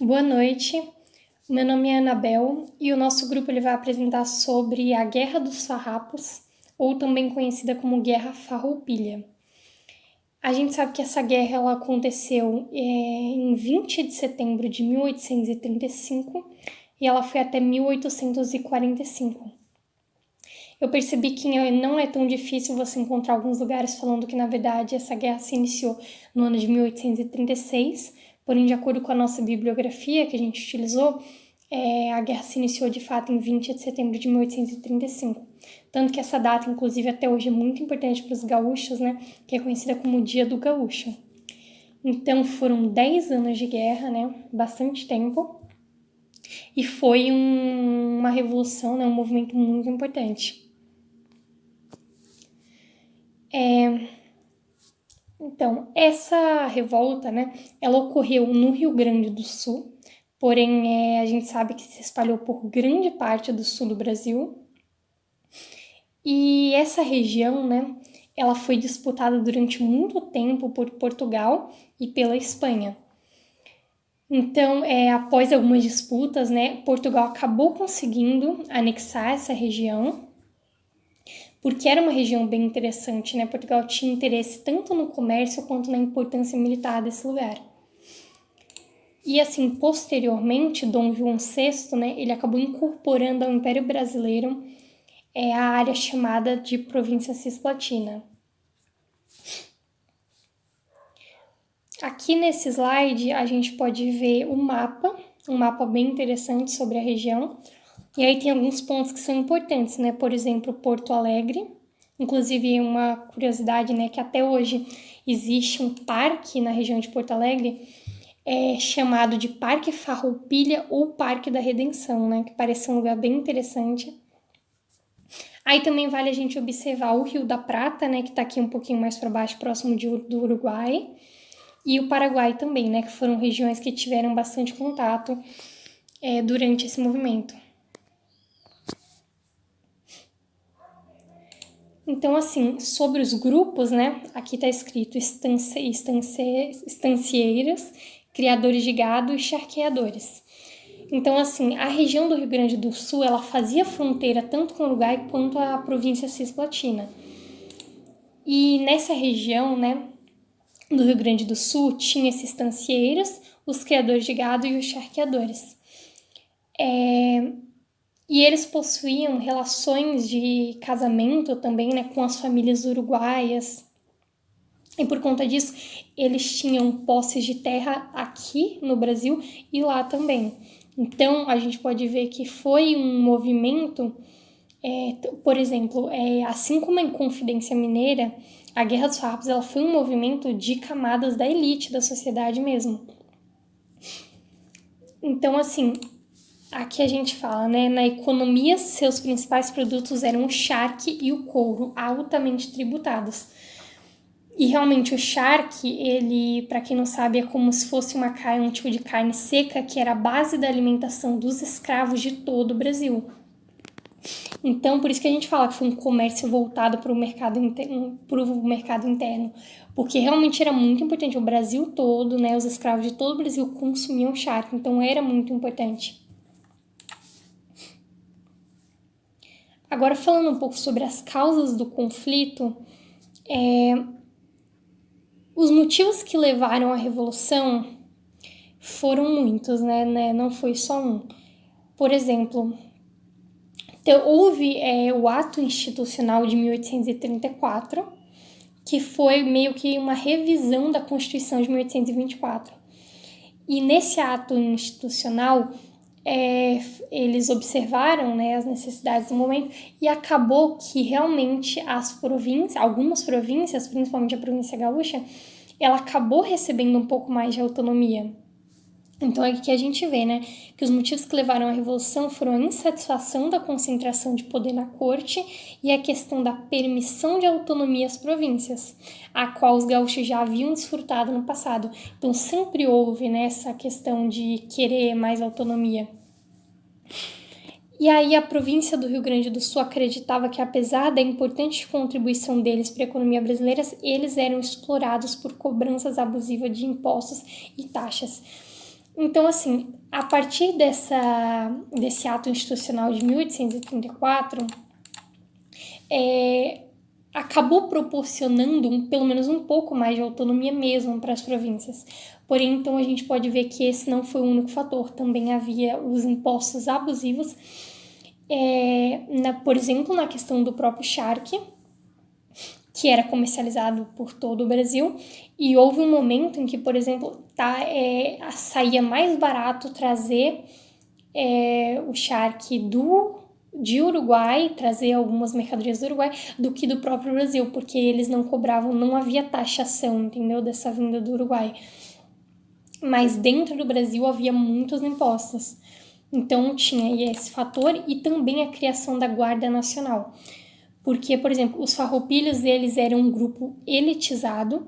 Boa noite, meu nome é Anabel e o nosso grupo ele vai apresentar sobre a Guerra dos Farrapos, ou também conhecida como Guerra Farroupilha. A gente sabe que essa guerra ela aconteceu em 20 de setembro de 1835 e ela foi até 1845. Eu percebi que não é tão difícil você encontrar alguns lugares falando que, na verdade, essa guerra se iniciou no ano de 1836, porém, de acordo com a nossa bibliografia que a gente utilizou, a guerra se iniciou, de fato, em 20 de setembro de 1835. Tanto que essa data, inclusive, até hoje é muito importante para os gaúchos, né, que é conhecida como o Dia do Gaúcho. Então, foram 10 anos de guerra, né, bastante tempo, e foi uma revolução, né, um movimento muito importante. Então, essa revolta, né, ela ocorreu no Rio Grande do Sul, porém a gente sabe que se espalhou por grande parte do sul do Brasil. E essa região, né, ela foi disputada durante muito tempo por Portugal e pela Espanha. Então, após algumas disputas, né, Portugal acabou conseguindo anexar essa região, porque era uma região bem interessante, né? Portugal tinha interesse tanto no comércio quanto na importância militar desse lugar. E assim, posteriormente, Dom João VI, né, ele acabou incorporando ao Império Brasileiro a área chamada de Província Cisplatina. Aqui nesse slide a gente pode ver um mapa bem interessante sobre a região. E aí tem alguns pontos que são importantes, né? Por exemplo, Porto Alegre. Inclusive, uma curiosidade, né, que até hoje existe um parque na região de Porto Alegre chamado de Parque Farroupilha ou Parque da Redenção, né? Que parece um lugar bem interessante. Aí também vale a gente observar o Rio da Prata, né? Que tá aqui um pouquinho mais para baixo, próximo do Uruguai. E o Paraguai também, né? Que foram regiões que tiveram bastante contato durante esse movimento. Então, assim, sobre os grupos, né? Aqui tá escrito estancieiras, criadores de gado e charqueadores. Então, assim, a região do Rio Grande do Sul, ela fazia fronteira tanto com o Uruguai quanto a província cisplatina. E nessa região, né, do Rio Grande do Sul, tinha esses estancieiros, os criadores de gado e os charqueadores. E eles possuíam relações de casamento também, né, com as famílias uruguaias. E por conta disso, eles tinham posses de terra aqui no Brasil e lá também. Então, a gente pode ver que foi um movimento, por exemplo, assim como a Inconfidência Mineira, a Guerra dos Farrapos ela foi um movimento de camadas da elite da sociedade mesmo. Então, assim, aqui a gente fala, né, na economia, seus principais produtos eram o charque e o couro, altamente tributados. E realmente o charque, ele, para quem não sabe, é como se fosse um tipo de carne seca que era a base da alimentação dos escravos de todo o Brasil. Então, por isso que a gente fala que foi um comércio voltado para o mercado interno, porque realmente era muito importante. O Brasil todo, né, os escravos de todo o Brasil consumiam charque, então era muito importante. Agora, falando um pouco sobre as causas do conflito, os motivos que levaram à Revolução foram muitos, né? Não foi só um. Por exemplo, houve o Ato Institucional de 1834, que foi meio que uma revisão da Constituição de 1824. E nesse ato institucional, eles observaram, né, as necessidades do momento e acabou que realmente algumas províncias, principalmente a província gaúcha, ela acabou recebendo um pouco mais de autonomia. Então é que a gente vê, né, que os motivos que levaram à Revolução foram a insatisfação da concentração de poder na corte e a questão da permissão de autonomia às províncias, a qual os gaúchos já haviam desfrutado no passado. Então sempre houve, né, essa questão de querer mais autonomia. E aí a província do Rio Grande do Sul acreditava que, apesar da importante contribuição deles para a economia brasileira, eles eram explorados por cobranças abusivas de impostos e taxas. Então, assim, a partir desse ato institucional de 1834, acabou proporcionando pelo menos um pouco mais de autonomia mesmo para as províncias. Porém, então a gente pode ver que esse não foi o único fator. Também havia os impostos abusivos, por exemplo, na questão do próprio charque, que era comercializado por todo o Brasil, e houve um momento em que, por exemplo, saía mais barato trazer o charque de Uruguai, trazer algumas mercadorias do Uruguai, do que do próprio Brasil, porque eles não cobravam, não havia taxação, entendeu, dessa vinda do Uruguai. Mas dentro do Brasil havia muitos impostos. Então tinha esse fator e também a criação da Guarda Nacional. Porque, por exemplo, os farroupilhos, eles eram um grupo elitizado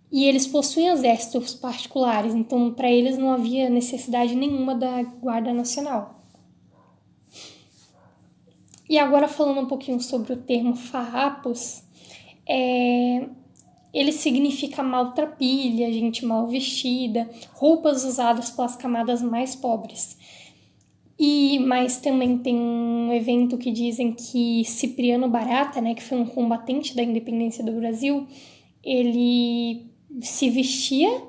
e eles possuíam exércitos particulares, então para eles não havia necessidade nenhuma da Guarda Nacional. E agora falando um pouquinho sobre o termo farrapos, ele significa maltrapilha, gente mal vestida, roupas usadas pelas camadas mais pobres. Mas também tem um evento que dizem que Cipriano Barata, né, que foi um combatente da independência do Brasil, ele se vestia,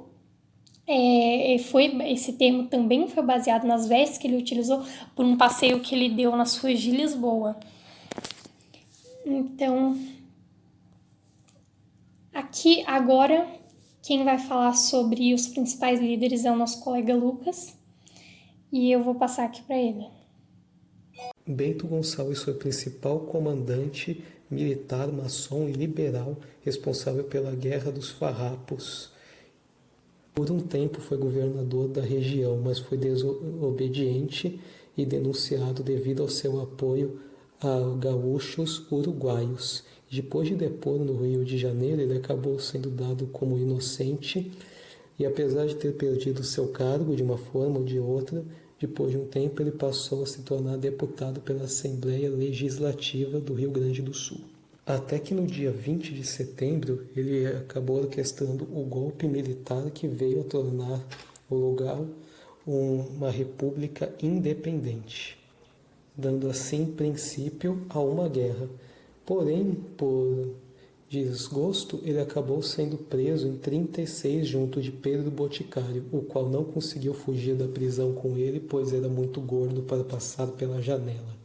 esse termo também foi baseado nas vestes que ele utilizou por um passeio que ele deu nas ruas de Lisboa. Então, aqui agora, quem vai falar sobre os principais líderes é o nosso colega Lucas, e eu vou passar aqui para ele. Bento Gonçalves foi o principal comandante militar, maçom e liberal responsável pela Guerra dos Farrapos. Por um tempo foi governador da região, mas foi desobediente e denunciado devido ao seu apoio a gaúchos uruguaios. Depois de depor no Rio de Janeiro, ele acabou sendo dado como inocente e, apesar de ter perdido seu cargo de uma forma ou de outra, depois de um tempo ele passou a se tornar deputado pela Assembleia Legislativa do Rio Grande do Sul. Até que no dia 20 de setembro ele acabou orquestrando o golpe militar que veio a tornar o lugar uma república independente, dando assim princípio a uma guerra. Porém, por desgosto, ele acabou sendo preso em 36 junto de Pedro Boticário, o qual não conseguiu fugir da prisão com ele, pois era muito gordo para passar pela janela.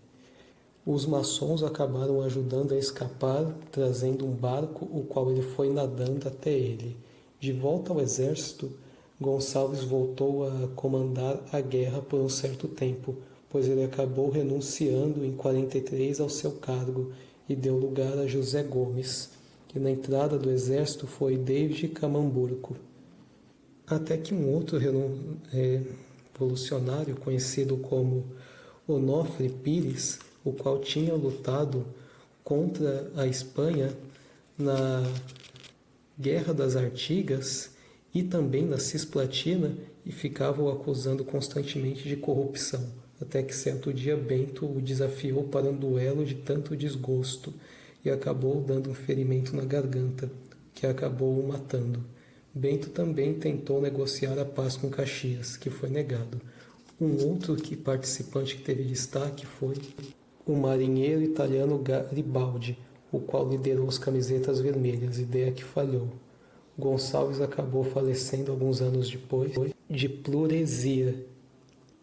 Os maçons acabaram ajudando a escapar, trazendo um barco, o qual ele foi nadando até ele. De volta ao exército, Gonçalves voltou a comandar a guerra por um certo tempo, pois ele acabou renunciando em 43 ao seu cargo e deu lugar a José Gomes, que na entrada do exército foi David Camamburco. Até que um outro revolucionário, conhecido como Onofre Pires, o qual tinha lutado contra a Espanha na Guerra das Artigas e também na Cisplatina, e ficava o acusando constantemente de corrupção, até que certo dia Bento o desafiou para um duelo de tanto desgosto e acabou dando um ferimento na garganta, que acabou o matando. Bento também tentou negociar a paz com Caxias, que foi negado. Um outro participante que teve destaque foi o marinheiro italiano Garibaldi, o qual liderou as camisetas vermelhas, ideia que falhou. Gonçalves acabou falecendo alguns anos depois de pluresia,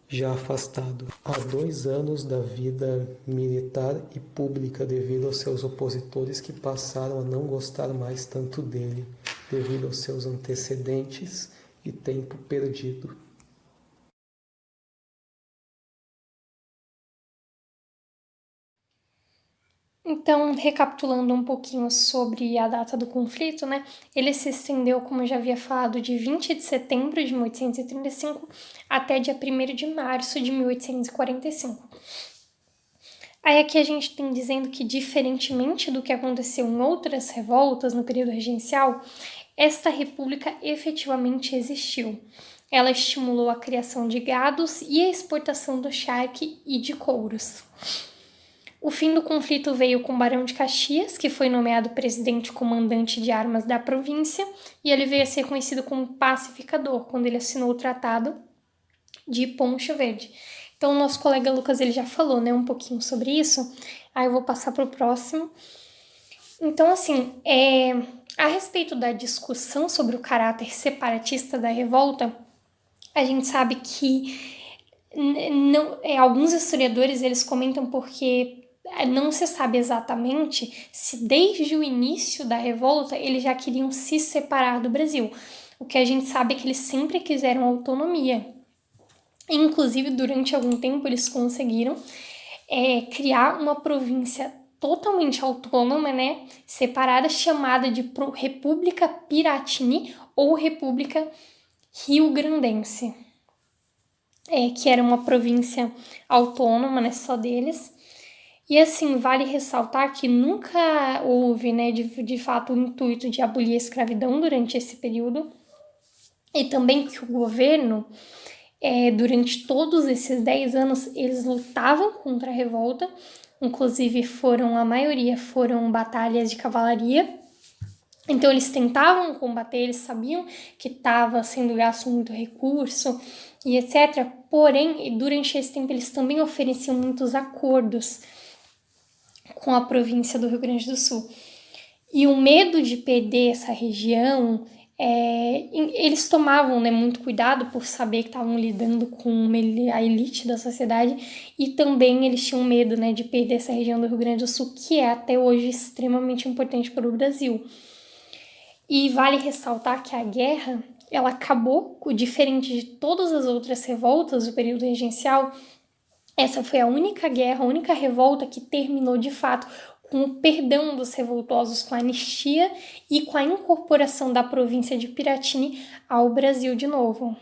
já afastado há 2 anos da vida militar e pública devido aos seus opositores que passaram a não gostar mais tanto dele, devido aos seus antecedentes e tempo perdido. Então, recapitulando um pouquinho sobre a data do conflito, né? Ele se estendeu, como eu já havia falado, de 20 de setembro de 1835 até dia 1º de março de 1845. Aí aqui a gente tem dizendo que, diferentemente do que aconteceu em outras revoltas no período regencial, esta república efetivamente existiu. Ela estimulou a criação de gados e a exportação do charque e de couros. O fim do conflito veio com o Barão de Caxias, que foi nomeado presidente comandante de armas da província, e ele veio a ser conhecido como pacificador quando ele assinou o tratado de Poncho Verde. Então, o nosso colega Lucas ele já falou, né, um pouquinho sobre isso. Aí eu vou passar para o próximo. Então, assim, a respeito da discussão sobre o caráter separatista da revolta, a gente sabe que alguns historiadores eles comentam porque não se sabe exatamente se desde o início da revolta eles já queriam se separar do Brasil. O que a gente sabe é que eles sempre quiseram autonomia. Inclusive, durante algum tempo, eles conseguiram criar uma província totalmente autônoma, né, separada, chamada de República Piratini ou República Rio-Grandense, que era uma província autônoma, né, só deles. E assim, vale ressaltar que nunca houve, né, de fato, o intuito de abolir a escravidão durante esse período, e também que o governo, durante todos esses 10 anos, eles lutavam contra a revolta, inclusive a maioria foram batalhas de cavalaria. Então eles tentavam combater, eles sabiam que estava sendo gasto muito recurso e etc. Porém, durante esse tempo eles também ofereciam muitos acordos com a província do Rio Grande do Sul. E o medo de perder essa região, eles tomavam, né, muito cuidado por saber que estavam lidando com a elite da sociedade, e também eles tinham medo, né, de perder essa região do Rio Grande do Sul, que é até hoje extremamente importante para o Brasil. E vale ressaltar que a guerra, ela acabou, diferente de todas as outras revoltas do período regencial. Essa foi a única guerra, a única revolta que terminou de fato com o perdão dos revoltosos, com a anistia e com a incorporação da província de Piratini ao Brasil de novo.